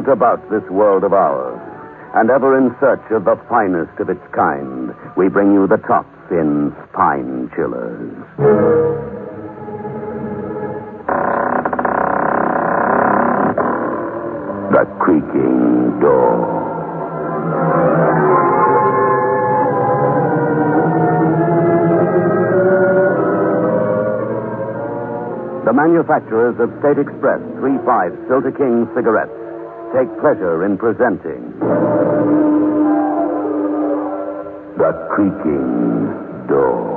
errant about this world of ours, and ever in search of the finest of its kind, we bring you the tops in spine chillers. The Creaking Door. The manufacturers of State Express 3/5 Filter King cigarettes take pleasure in presenting The Creaking Door.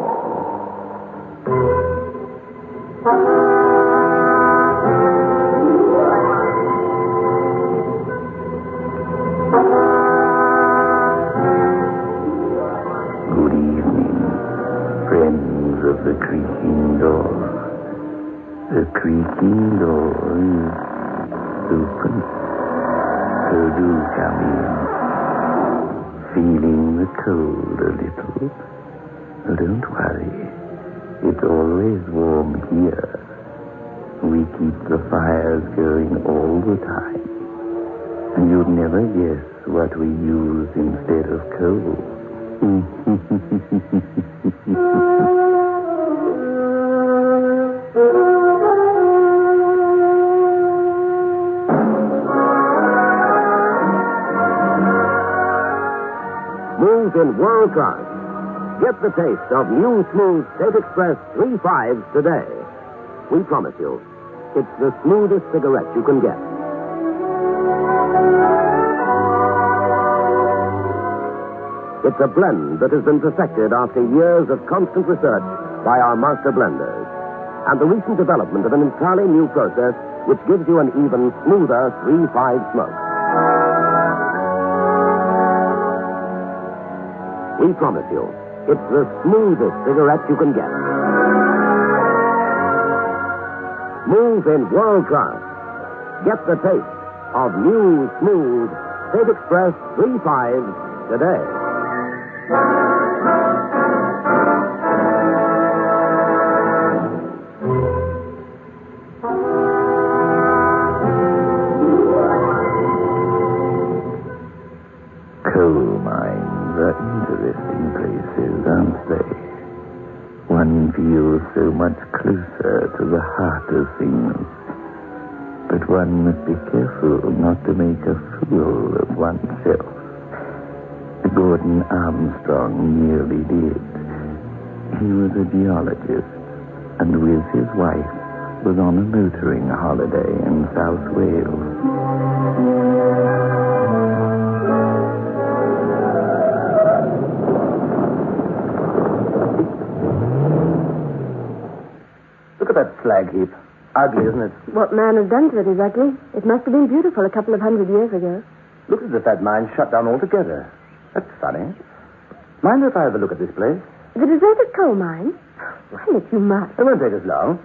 Good evening, friends of The Creaking Door. The creaking door is open, so do come in. Feeling the cold a little? Don't worry, it's always warm here. We keep the fires going all the time, and you'd never guess what we use instead of coal. In world class. Get the taste of new smooth State Express 3/5s today. We promise you, it's the smoothest cigarette you can get. It's a blend that has been perfected after years of constant research by our master blenders, and the recent development of an entirely new process which gives you an even smoother 3/5 smoke. We promise you, it's the smoothest cigarette you can get. Smooth in world class. Get the taste of new, smooth State Express 3/5s today. Coal mines are interesting places, aren't they? One feels so much closer to the heart of things. But one must be careful not to make a fool of oneself. Gordon Armstrong nearly did. He was a geologist, and with his wife was on a motoring holiday in South Wales. Look at that slag heap. Ugly, isn't it? What man has done to it is ugly. It must have been beautiful a couple of 100 years ago. Looks as if that mine shut down altogether. That's funny. Mind if I have a look at this place? The deserted coal mine? Why, Nick, you must. It won't take us long.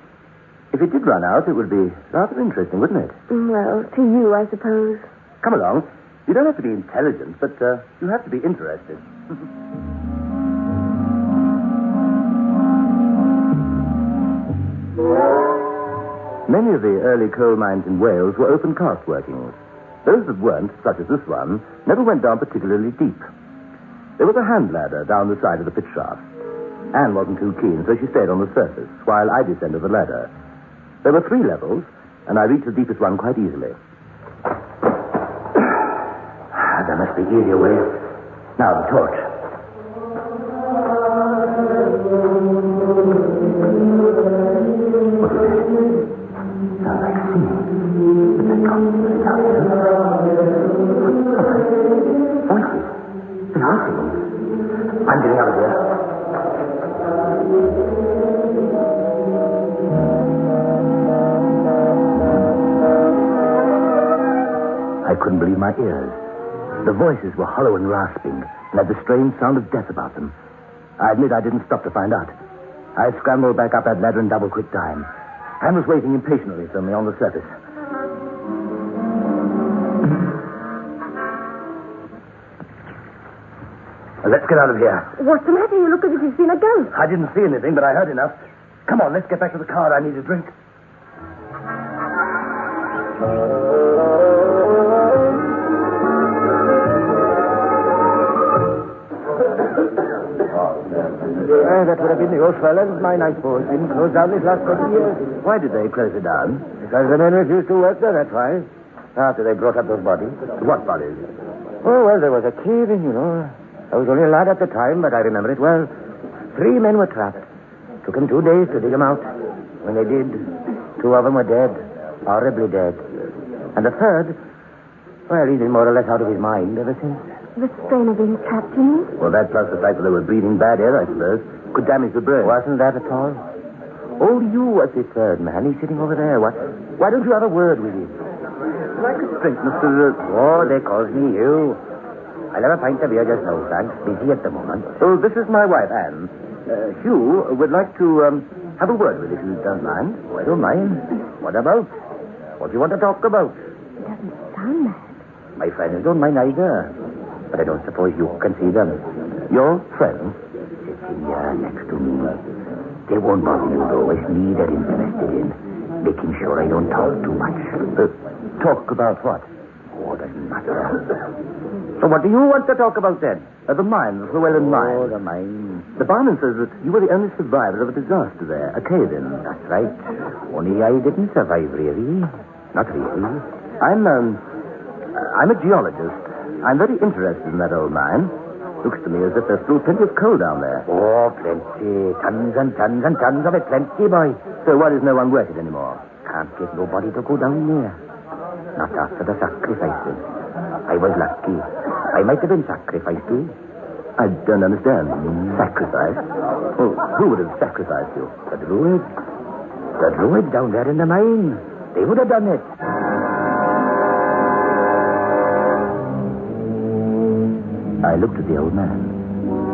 If it did run out, it would be rather interesting, wouldn't it? Well, to you, I suppose. Come along. You don't have to be intelligent, but you have to be interested. Many of the early coal mines in Wales were open cast workings. Those that weren't, such as this one, never went down particularly deep. There was a hand ladder down the side of the pit shaft. Anne wasn't too keen, so she stayed on the surface, while I descended the ladder. There were 3 levels, and I reached the deepest one quite easily. There must be easier way. Now, the torch. What is that? Sounds like singing. But they can't be out here. Voices. They are singing. I'm getting out of here. I couldn't believe my ears. The voices were hollow and rasping, and had the strange sound of death about them. I admit I didn't stop to find out. I scrambled back up that ladder in double quick time. Anne was waiting impatiently for me on the surface. Let's get out of here. What's the matter? You look as if you've seen a ghost. I didn't see anything, but I heard enough. Come on, let's get back to the car. I need a drink. that would have been the old fellow's mine, I suppose. Didn't close down this last 20 years. Why did they close it down? Because the men refused to work there, that's why. After they brought up those bodies. What bodies? Oh, well, there was a cave-in, you know. I was only a lad at the time, but I remember it well. 3 men were trapped. Took them 2 days to dig them out. When they did, 2 of them were dead. Horribly dead. And the third, well, he's been more or less out of his mind ever since. The strain of being trapped, you mean? Well, that plus the fact that they were breathing bad air, I suppose, could damage the brain. Wasn't that at all? Oh, you was the third man. He's sitting over there. Why don't you have a word with him? Like a drink, Mr. Oh, they calls me Hugh. I'll have a pint of beer just now, thanks. Busy at the moment. Oh, this is my wife, Anne. Hugh would like to have a word with you, if you don't mind. Oh, I don't mind. What about? What do you want to talk about? It doesn't sound mad. My friends don't mind either. But I don't suppose you can see them. Your friend? Sitting here next to me. They won't bother you, though. It's me they're interested in. Making sure I don't talk too much. Talk about what? Oh, doesn't matter. So what do you want to talk about, then? The mine, the Llewellyn mine. Oh, the mine. The barman says that you were the only survivor of a disaster there, a cave-in. That's right. Only I didn't survive, really. Not really. I'm a geologist. I'm very interested in that old mine. Looks to me as if there's still plenty of coal down there. Oh, plenty. Tons and tons and tons of it. Plenty, boy. So why does no one work it anymore? Can't get nobody to go down there. Not after the sacrifices. I was lucky. I might have been sacrificed too. I don't understand. Sacrifice? Well, who would have sacrificed you? The druids. The druids down there in the mine. They would have done it. I looked at the old man.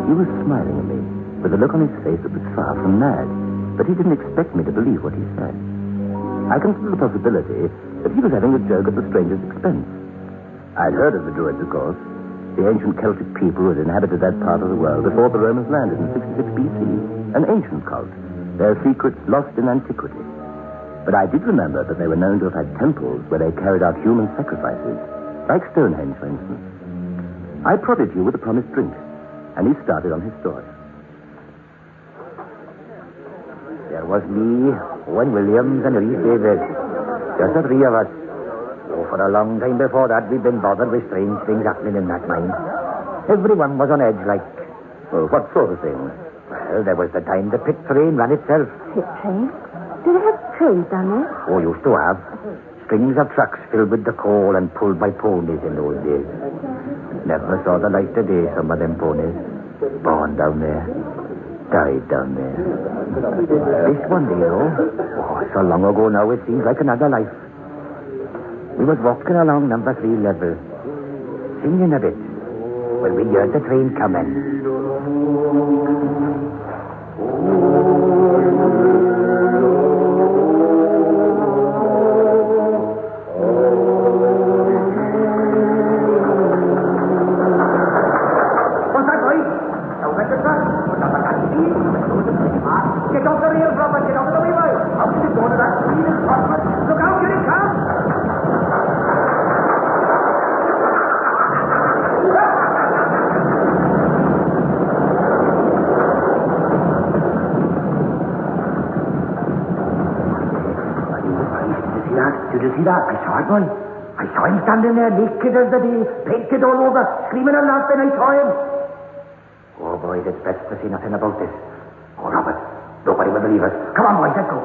He was smiling at me, with a look on his face that was far from mad. But he didn't expect me to believe what he said. I considered the possibility that he was having a joke at the stranger's expense. I'd heard of the Druids, of course. The ancient Celtic people who had inhabited that part of the world before the Romans landed in 66 BC. An ancient cult. Their secrets lost in antiquity. But I did remember that they were known to have had temples where they carried out human sacrifices. Like Stonehenge, for instance. I prodded you with a promised drink, and he started on his story. There was me, Owen Williams, and Reese Davis. Just the 3 of us. Oh, for a long time before that, we'd been bothered with strange things happening in that mine. Everyone was on edge, like... Well, what sort of things? Well, there was the time the pit train ran itself. Pit train? Did they have trains down there? Oh, used to have. Strings of trucks filled with the coal and pulled by ponies in those days. Never saw the light of day, some of them ponies. Born down there. Died down there. This one day, though. Oh, so long ago now, it seems like another life. We was walking along number 3 level, singing a bit, when we heard the train coming. What's that, boy? Don't let the truck. Get off the rails, Robert. Get off the way, boy. How can you go to that speed and crossman? Look out, here it comes. Did you see that? I saw it, boy. I saw him standing there naked as the day, painted all over, screaming and laughing. I saw him. Oh, boys, it's best to see nothing about this. Oh, Robert, nobody will believe us. Come on, boys, let's go.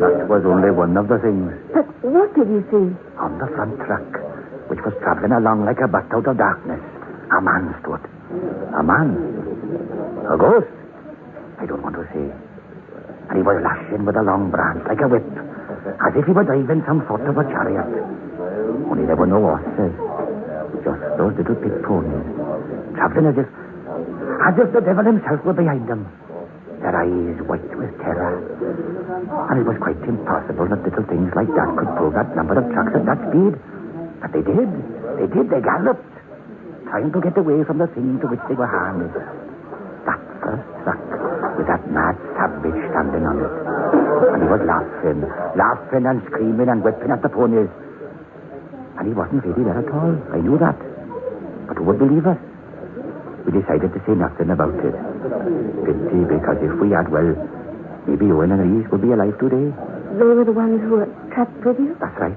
That was only one of the things. But what did you see? On the front truck, which was traveling along like a bat out of darkness, a man stood. A man? A ghost? I don't want to say. And he was lashing with a long branch like a whip, as if he were driving some sort of a chariot. Only there were no horses, just those little pig ponies, traveling as if the devil himself were behind them. Their eyes white with terror. And it was quite impossible that little things like that could pull that number of trucks at that speed. But they did. They galloped, trying to get away from the thing to which they were harnessed. That first truck, with that mad savage standing on it. And he was laughing and screaming and whipping at the ponies. And he wasn't really there at all. I knew that. But who would believe us? We decided to say nothing about it. Pity, because if we had, well, maybe Owen and Reese would be alive today. They were the ones who were trapped with you? That's right.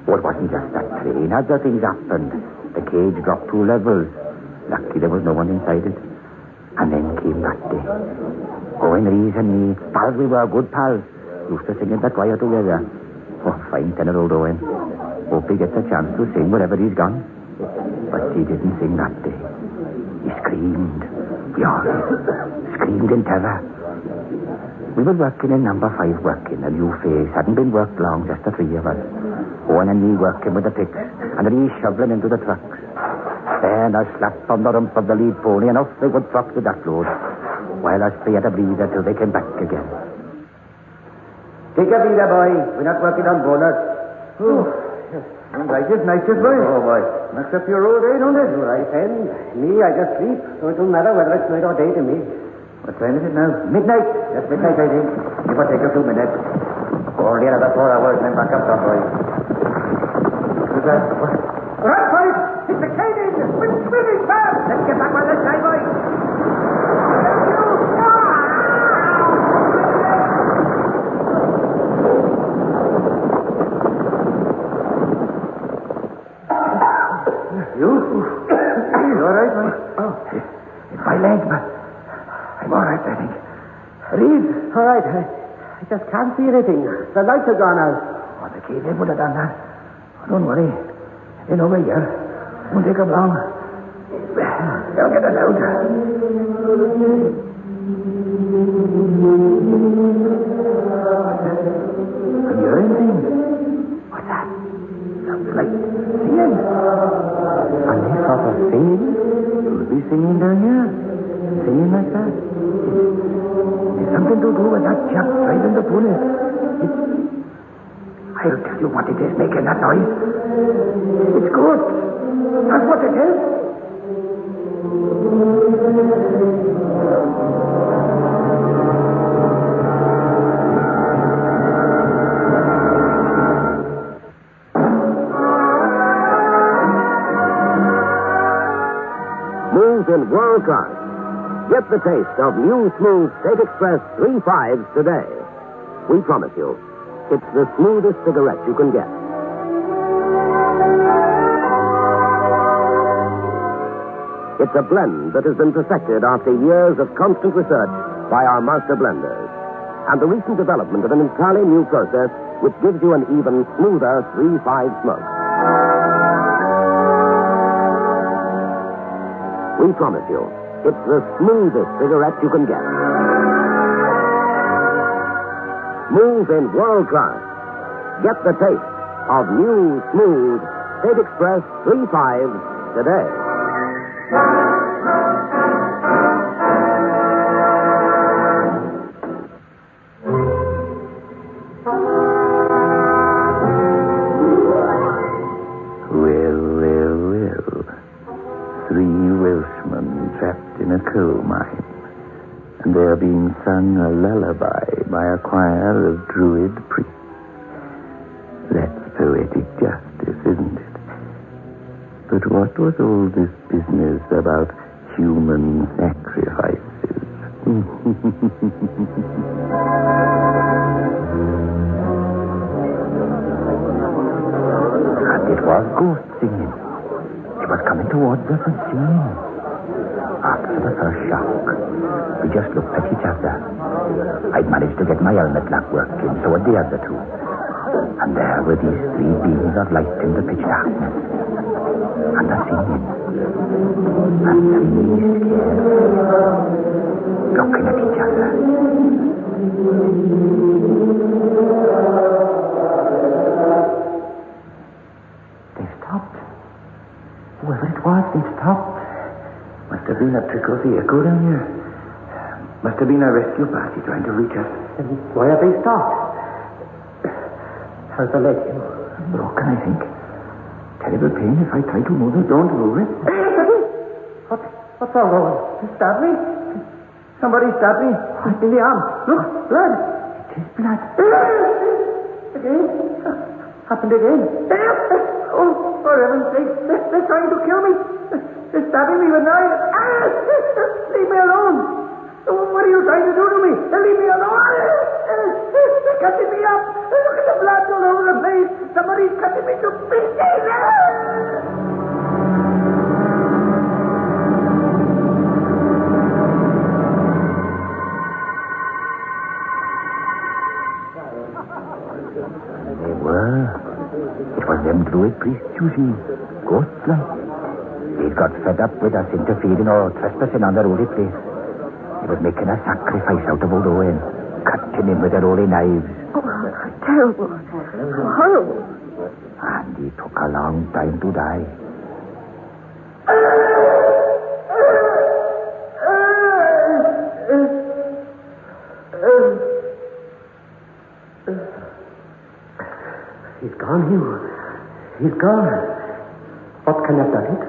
Oh, it wasn't just that train. Other things happened. The cage dropped 2 levels. Lucky there was no one inside it. And then came that day. Owen, Reese and me, pals we were, good pals, used to sing in the choir together. Oh, fine tenor old Owen. Hope he gets a chance to sing wherever he's gone. But he didn't sing that day. He screamed. We all screamed in terror. We were working in number 5 working. A new face. Hadn't been worked long, just the 3 of us. Owen and me working with the picks, and Reese shoveling into the trucks. Then I slapped on the rump of the lead pony, and off they would truck with that load, while I had a breather till they came back again. Take a breather, boy. We're not working on bonus. Oh, yes. Right, it's nice, boy. Oh, boy. Mess up your old day, don't it? You're right, then. Me, I just sleep, so it don't matter whether it's night or day to me. What time is it now? Midnight. Yes, midnight, I think. It will take a few minutes. Only another 4 hours, then back up, boy. Who's that? What? Right, boys! It's the cane engine! We're swimming fast! Let's get back by this time, boy! You? You all right, boy? Oh, it's my leg, but I'm all right, I think. Reed? All right. I just can't see anything. The lights are gone out. Oh, the key, they would have done that. Oh, don't worry. In over here. Won't take them long. They'll get us out. Can you hear anything? What's that? Sounds like singing. Funny sort of singing. You'll be singing down here. Singing like that. It's something to do with that chap driving the pony. I'll tell you what it is making that noise. It's good. That's what it is. Smooth in world class. Get the taste of new smooth State Express 3.5s today. We promise you, it's the smoothest cigarette you can get. It's a blend that has been perfected after years of constant research by our master blenders. And the recent development of an entirely new process which gives you an even smoother 3.5 smoke. We promise you, it's the smoothest cigarette you can get. Smooth in world class. Get the taste of new, smooth State Express 3.5s today. Well. 3 Welshmen trapped in a coal mine. And they're being sung a lullaby by a choir of druid priests. That's poetic justice, isn't it? But what was all this business about human sacrifices? And it was ghost singing. It was coming towards us and singing. After the first shock, we just looked at each other. I'd managed to get my helmet lamp working, so had the other 2. And there were these 3 beams of light in the pitch darkness. And the singing. And 3 scared. Looking at each other. They stopped. Whoever it was, they stopped. Must have been a trick of the echo down here. Must have been a rescue party trying to reach us. And why have they stopped? How's the leg? Broken, I think. Terrible pain if I try to move it. Don't move it. What's wrong, Owen? Stab me? Somebody stabbed me in the arm. Look, blood. It is blood. Again? Happened again. Oh, for heaven's sake. They're trying to kill me. They're stabbing me with knives. Leave me alone. What are you trying to do to me? Leave me alone. They're cutting me up. Look at the blood all over the place. Somebody's cutting me to pieces. They were. It was them druid priests, you see. Ghosts like. They'd got fed up with us interfering or trespassing on their holy place. They was making a sacrifice out of old Owen, cutting him with their holy knives. Oh, terrible. Horrible. And he took a long time to die. He's gone, Hugh. He's gone. What can have done it?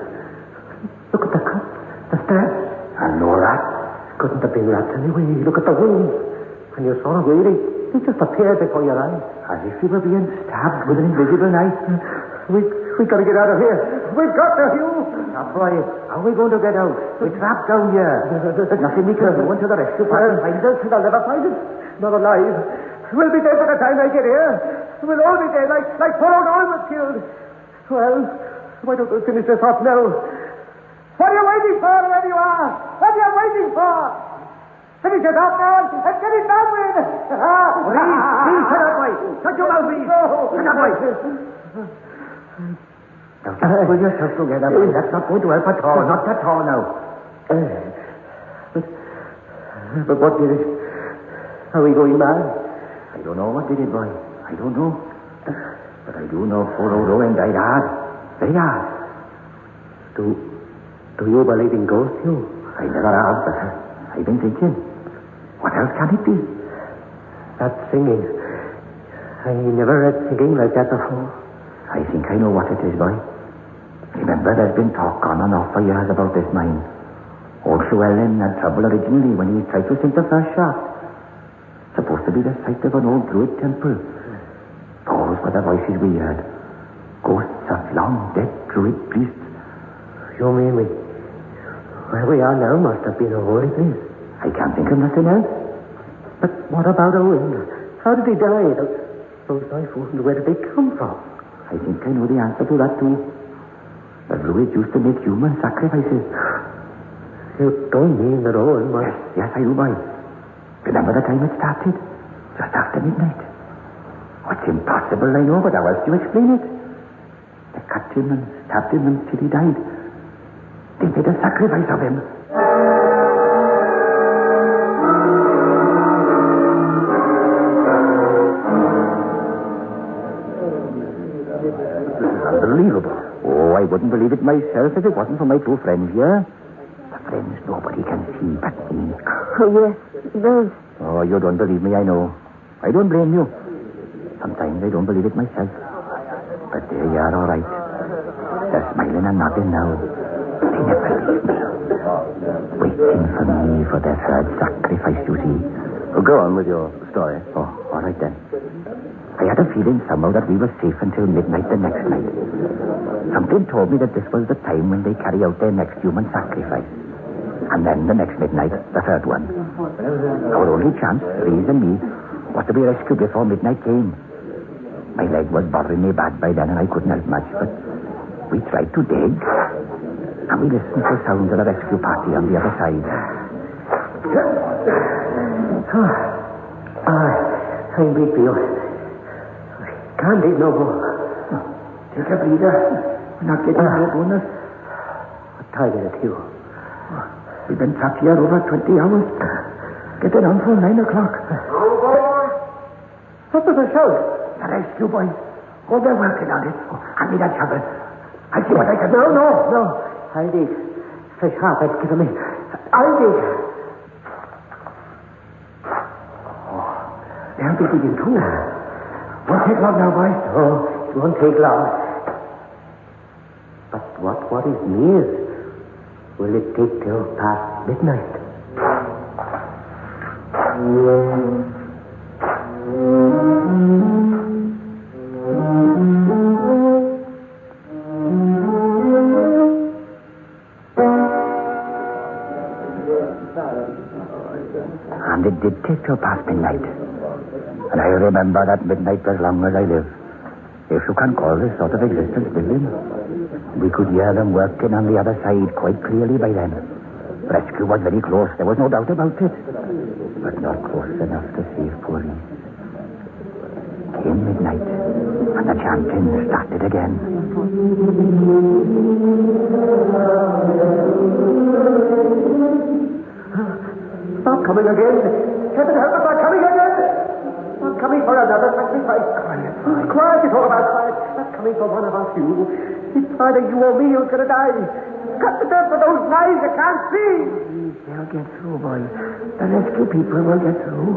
Look at the cut, the stab. And no rat. Couldn't have been rats anyway. Look at the wound. When you saw him really, he just appeared before your eyes. As if he were being stabbed with an invisible knife. We got to get out of here. We've got to, Hugh. Now, boy, how are we going to get out? We're trapped down here. There's nothing we can do until the rescue party finds us. They'll never find us. Not alive. We'll be dead by the time they get here. We'll all be dead, like poor old Owen was killed. Well, why don't we finish this off now? What are you waiting for, wherever you are? What are you waiting for? Finish it off now and get it done with. Please, shut up, boy. Shut your mouth, please. Shut up, boy. Now, just pull yourself together, boy. That's not going to help at all. Not at all now. But what did it? Are we going mad? I don't know what did it, boy. I don't know. But I do know poor old Owen died hard. Very hard. Do you believe in ghosts, Hugh? I never have, but I've been thinking. What else can it be? That singing. I never heard singing like that before. I think I know what it is, boy. Remember, there's been talk on and off for years about this mine. Old Llewellyn had trouble originally when he tried to sink the first shaft. Supposed to be the site of an old druid temple. Those were the voices we heard. Ghosts of long dead druid priests. You mean where we are now must have been a holy place? I can't think of nothing else. But what about Owen? How did he die? Those knife wounds, where did they come from? I think I know the answer to that too. The druids used to make human sacrifices. You don't mean that Owen was... Yes, I do, boy. Remember the time it started? Just after midnight. It's impossible, I know, but how else do you explain it? They cut him and stabbed him until he died. They made a sacrifice of him. This is unbelievable. Oh, I wouldn't believe it myself if it wasn't for my two friends here. The friends nobody can see but me. Oh, yes, those. Oh, you don't believe me, I know. I don't blame you. Sometimes I don't believe it myself. But there you are, all right. They're smiling and nodding now. They never leave me. Waiting for me for their third sacrifice, you see. Oh, go on with your story. Oh, all right then. I had a feeling somehow that we were safe until midnight the next night. Something told me that this was the time when they carry out their next human sacrifice. And then the next midnight, the third one. Our only chance, Reese and me, was to be rescued before midnight came. My leg was bothering me bad by then and I couldn't help much, but we tried to dig. And we listened to sounds of the rescue party on the other side. I'm weak, Theo. Can't dig no more. Take a breather. We're not getting more bonus. What time is it, Hugh? We've been trapped here over 20 hours. Getting on for 9 o'clock. What was the shout? The rescue boys. Oh, they're working on it. Oh, I need a shovel. I'll see what I can do. No. I'll dig. Fish half, that's given me. I'll dig. Oh, they'll be digging too. Won't take long now, boys. Oh, it won't take long. But what is near? Will it take till past midnight? And it did take till past midnight. And I remember that midnight as long as I live. If you can call this sort of existence living. We could hear them working on the other side quite clearly by then. Rescue was very close, there was no doubt about it. But not close enough to save poor Reese. Came midnight, and the chanting started again. Stop coming again. Heaven help us, they're coming again. Not coming for another sacrifice. Quiet. Quiet, you talk about quiet. Not coming for one of us, you. It's either you or me who's going to die. Cut the death for those knives, you can't see. They'll get through, boy. The rescue people will get through.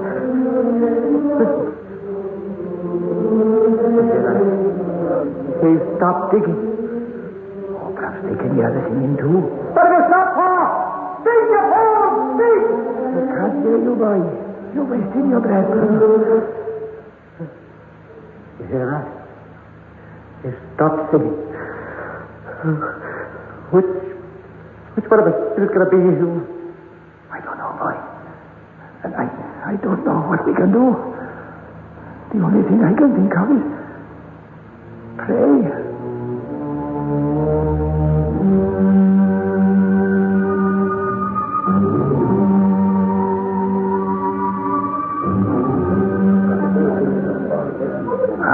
They stopped digging. Oh, perhaps they can hear the singing too. But it'll stop, Paul. Sing, you fool! Sing! I can't hear you, boy. You're wasting your breath. You hear that? They stopped singing. Which one of us is going to be you? I don't know, boy. And I don't know what we can do. The only thing I can think of is pray.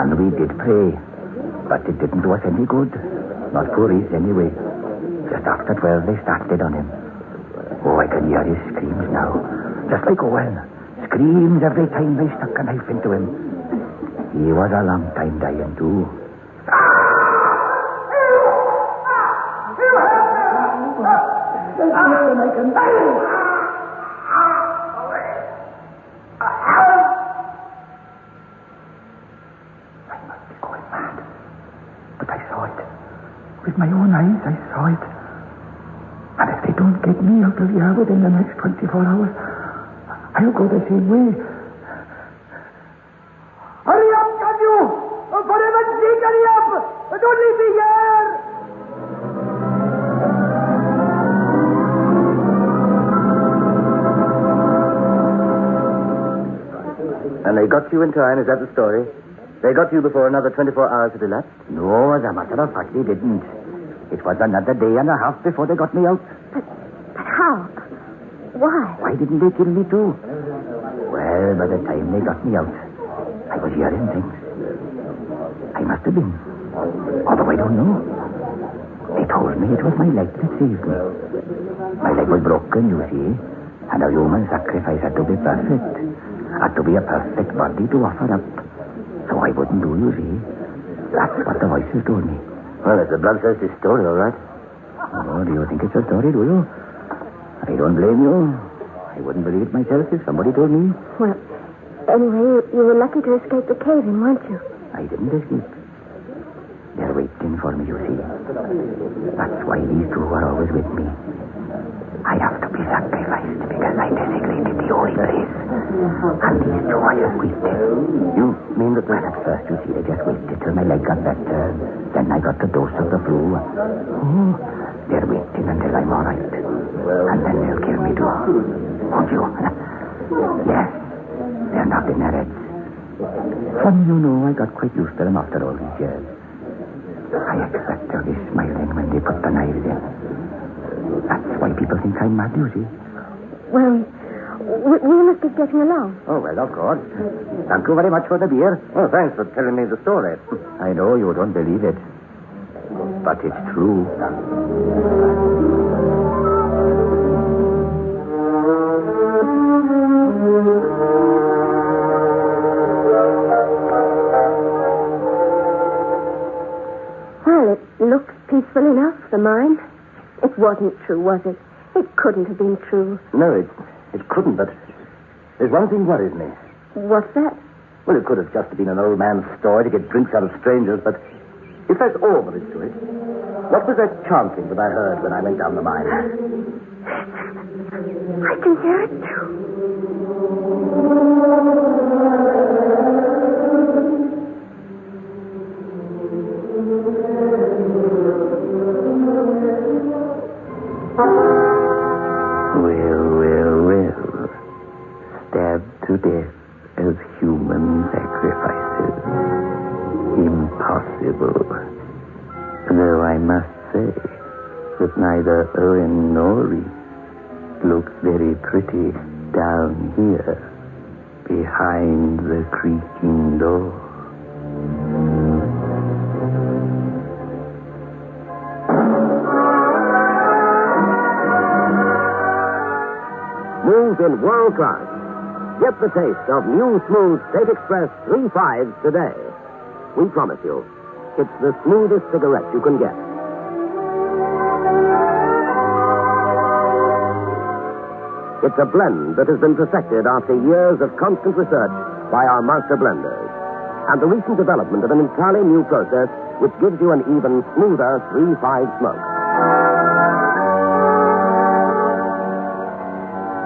And we did pray, but it didn't do us any good. Not for Reese, anyway. Just after 12, they started on him. Oh, I can hear his screams now. Just like Owen. Screams every time they stuck a knife into him. He was a long time dying, too. I must be going mad. But I saw it. With my own eyes, I saw it. And if they don't get me out of here within the next 24 hours, I'll go the same way. Hurry up, can you? Oh, for heaven's sake, hurry up! Don't leave me here! And they got you in time, is that the story? They got you before another 24 hours had elapsed? No, as a matter of fact, they didn't. It was another day and a half before they got me out. But how? Why? Why didn't they kill me too? Well, by the time they got me out, I was hearing things. I must have been. Although I don't know. They told me it was my leg that saved me. My leg was broken, you see, and a human sacrifice had to be perfect. Had to be a perfect body to offer up. So I wouldn't do, you see. That's what the voices told me. Well, it's a bloodthirsty story, all right. Oh, do you think it's a story, do you? I don't blame you. I wouldn't believe it myself if somebody told me. Well, anyway, you were lucky to escape the cave-in, weren't you? I didn't escape. They're waiting for me, you see. That's why these two are always with me. I have to be sacrificed because I desecrated the holy place. And these two are just waiting. You mean that Well, at first, you see, they just waited till my leg got better. Then I got the dose of the flu. Oh, they're waiting until I'm all right. And then they'll kill me too. Won't you? Yes. They're nodding their heads. Some, you know, I got quite used to them after all these years. I expect they'll be smiling when they put the knives in. That's why people think I'm mad, you see. Well, we must be getting along. Oh, well, of course. Thank you very much for the beer. Oh, thanks for telling me the story. I know you don't believe it. But it's true. Well, it looks peaceful enough, the mine. It wasn't true, was it? It couldn't have been true. No, it couldn't, but there's one thing worries me. What's that? Well, it could have just been an old man's story to get drinks out of strangers, but if that's all there is to it, what was that chanting that I heard when I went down the mine? I can hear it, too. Well. stabbed to death as human sacrifices. Impossible. Though I must say that neither Owen nor Reese looks very pretty down here behind the creaking door. Smooth in world class. Get the taste of new smooth State Express 3.5s today. We promise you, it's the smoothest cigarette you can get. It's a blend that has been perfected after years of constant research by our master blenders. And the recent development of an entirely new process which gives you an even smoother 3.5 smoke.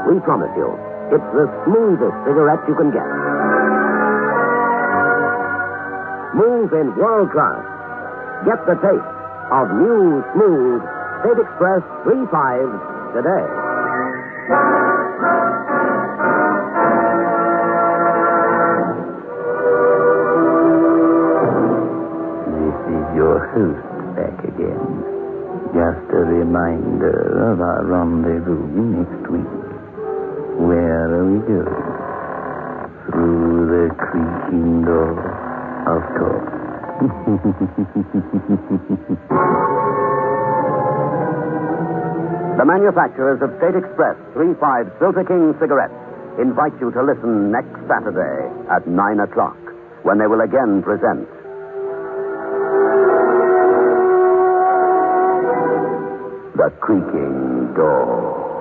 We promise you, it's the smoothest cigarette you can get. Smooth in world class. Get the taste of new, smooth State Express 3.5s today. This is your host back again. Just a reminder of our rendezvous next week. Where are we going? Through the creaking door, of course. The manufacturers of State Express 3.5 Filter King cigarettes invite you to listen next Saturday at 9 o'clock when they will again present The Creaking Door.